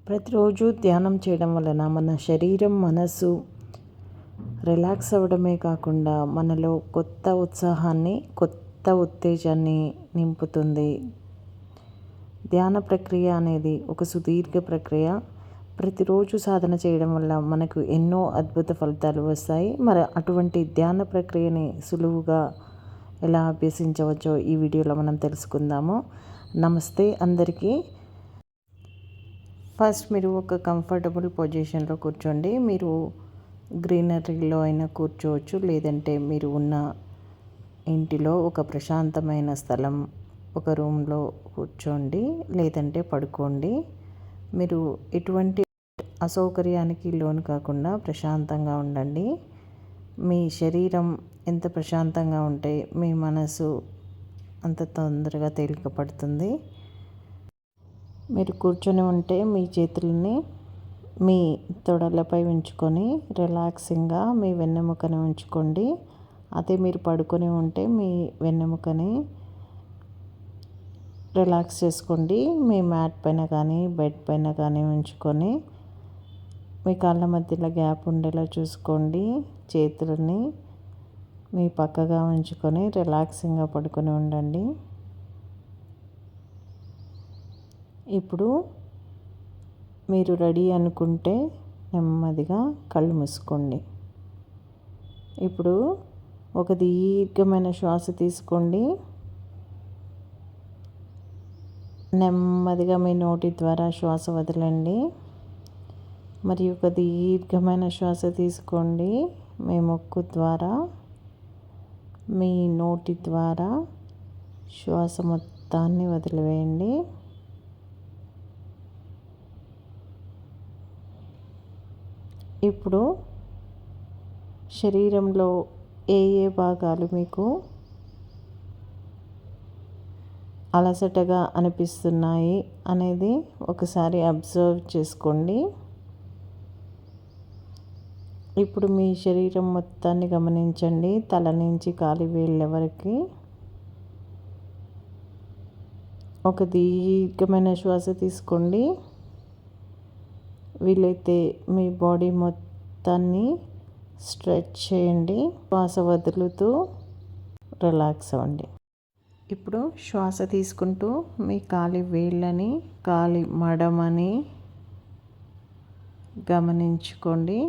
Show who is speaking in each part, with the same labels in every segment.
Speaker 1: ప్రతిరోజు ధ్యానం చేయడం వలన మన శరీరం మనసు రిలాక్స్ అవ్వడమే కాకుండా మనలో కొత్త ఉత్సాహాన్ని కొత్త ఉత్తేజాన్ని నింపుతుంది. ధ్యాన ప్రక్రియ అనేది ఒక సుదీర్ఘ ప్రక్రియ. ప్రతిరోజు సాధన చేయడం వల్ల మనకు ఎన్నో అద్భుత ఫలితాలు వస్తాయి. మరి అటువంటి ధ్యాన ప్రక్రియని సులువుగా ఎలా అభ్యసించవచ్చో ఈ వీడియోలో మనం తెలుసుకుందాము. నమస్తే అందరికీ. ఫస్ట్ మీరు ఒక కంఫర్టబుల్ పొజిషన్లో కూర్చోండి. మీరు గ్రీనరీలో అయినా కూర్చోవచ్చు, లేదంటే మీరు ఉన్న ఇంటిలో ఒక ప్రశాంతమైన స్థలం, ఒక రూమ్లో కూర్చోండి, లేదంటే పడుకోండి. మీరు ఎటువంటి అసౌకర్యానికి లోను కాకుండా ప్రశాంతంగా ఉండండి. మీ శరీరం ఎంత ప్రశాంతంగా ఉంటే మీ మనసు అంత తొందరగా తేలిక పడుతుంది. మీరు కూర్చొని ఉంటే మీ చేతులని మీ తొడలపై ఉంచుకొని రిలాక్సింగ్గా మీ వెన్నెముకని ఉంచుకోండి. అదే మీరు పడుకొని ఉంటే మీ వెన్నెముకని రిలాక్స్ చేసుకోండి. మీ మ్యాట్ పైన కానీ బెడ్ పైన కానీ ఉంచుకొని మీ కాళ్ళ మధ్యలో గ్యాప్ ఉండేలా చూసుకోండి. చేతులని మీ పక్కగా ఉంచుకొని రిలాక్సింగ్గా పడుకొని ఉండండి. ఇప్పుడు మీరు రెడీ అనుకుంటే నెమ్మదిగా కళ్ళు మూసుకోండి. ఇప్పుడు ఒక దీర్ఘమైన శ్వాస తీసుకోండి. నెమ్మదిగా మీ నోటి ద్వారా శ్వాస వదలండి. మరియు ఒక దీర్ఘమైన శ్వాస తీసుకోండి. మీ ముక్కు ద్వారా, మీ నోటి ద్వారా శ్వాస మొత్తాన్ని వదిలివేయండి. ఇప్పుడు శరీరంలో ఏ భాగాలు మీకు అలసటగా అనిపిస్తున్నాయి అనేది ఒకసారి అబ్జర్వ్ చేసుకోండి. ఇప్పుడు మీ శరీరం మొత్తాన్ని గమనించండి. తల నుంచి కాలి వేళ్ళ వరకు ఒక దీర్ఘమైన శ్వాస తీసుకోండి. వీలైతే మీ బాడీ మొత్తాన్ని స్ట్రెచ్ చేయండి. శ్వాస వదులుతూ రిలాక్స్ అవ్వండి. ఇప్పుడు శ్వాస తీసుకుంటూ మీ కాలి వేళ్ళని, కాలి మడమని గమనించుకోండి.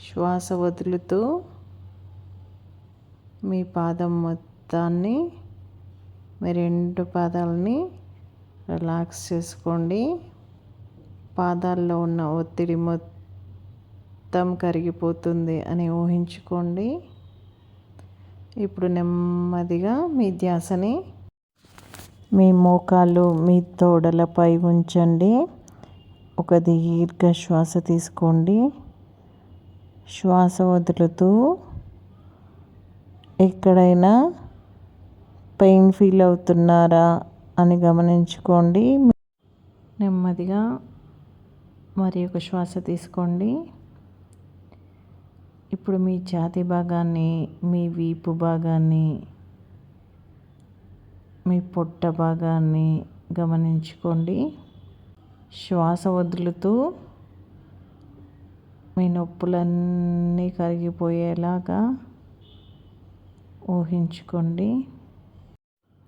Speaker 1: శ్వాస వదులుతూ మీ పాదం మొత్తాన్ని, మీ రెండు పాదాలని రిలాక్స్ చేసుకోండి. పాదాల్లో ఉన్న ఒత్తిడి మొత్తం కరిగిపోతుంది అని ఊహించుకోండి. ఇప్పుడు నెమ్మదిగా మీ ధ్యాసని మీ మోకాళ్ళు, మీ తోడలపై ఉంచండి. ఒక దీర్ఘ శ్వాస తీసుకోండి. శ్వాస వదులుతూ ఎక్కడైనా పెయిన్ ఫీల్ అవుతున్నారా అని గమనించుకోండి. నెమ్మదిగా మరి ఒక శ్వాస తీసుకోండి. ఇప్పుడు మీ ఛాతీ భాగాన్ని, మీ వీపు భాగాన్ని, మీ పొట్ట భాగాన్ని గమనించుకోండి. శ్వాస వదులుతూ మీ నొప్పులన్నీ కరిగిపోయేలాగా ఊహించుకోండి.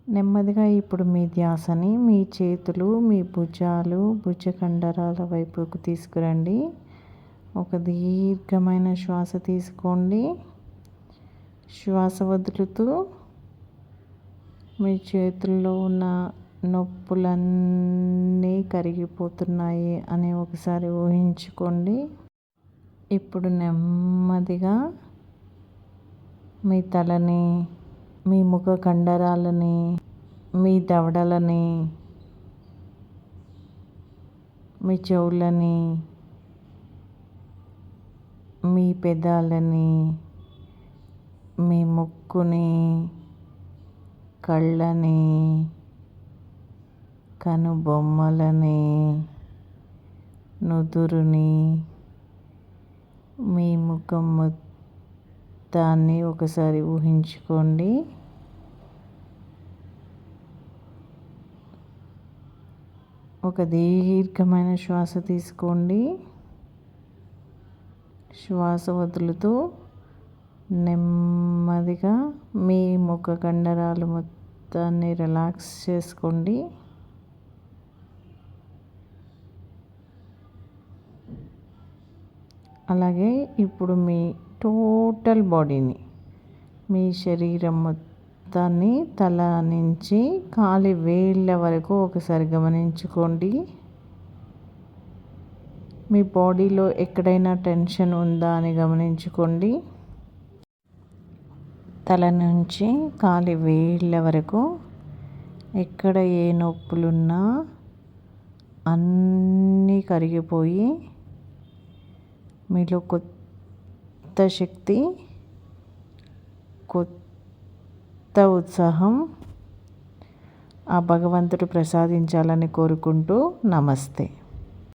Speaker 1: నెమ్మదిగా ఇప్పుడు మీ ధ్యాసని మీ చేతులు, మీ భుజాలు, భుజ కండరాల వైపుకు తీసుకురండి. ఒక దీర్ఘమైన శ్వాస తీసుకోండి. శ్వాస వదులుతూ మీ చేతుల్లో ఉన్న నొప్పులన్నీ కరిగిపోతున్నాయి అని ఒకసారి ఊహించుకోండి. ఇప్పుడు నెమ్మదిగా మీ తలని, మీ ముఖ కండరాలని, మీ దవడలని, మీ చెవులని, మీ పెదాలని, మీ ముక్కుని, కళ్ళని, కనుబొమ్మలని, నుదురుని, మీ ముఖం మొత్తాన్ని ఒకసారి ఊహించుకోండి. ఒక దీర్ఘమైన శ్వాస తీసుకోండి. శ్వాస వదులుతూ నెమ్మదిగా మీ ముఖ కండరాలు మొత్తాన్ని రిలాక్స్ చేసుకోండి. అలాగే ఇప్పుడు మీ టోటల్ బాడీని, మీ శరీరం మొత్తాన్ని తల నుంచి కాలి వేళ్ళ వరకు ఒకసారి గమనించుకోండి. మీ బాడీలో ఎక్కడైనా టెన్షన్ ఉందా అని గమనించుకోండి. తల నుంచి కాలి వేళ్ళ వరకు ఎక్కడ ఏ నొప్పులున్నా అన్నీ కరిగిపోయి మీలో కొత్త శక్తి, కొత్త ఉత్సాహం ఆ భగవంతుడు ప్రసాదించాలని కోరుకుంటూ నమస్తే.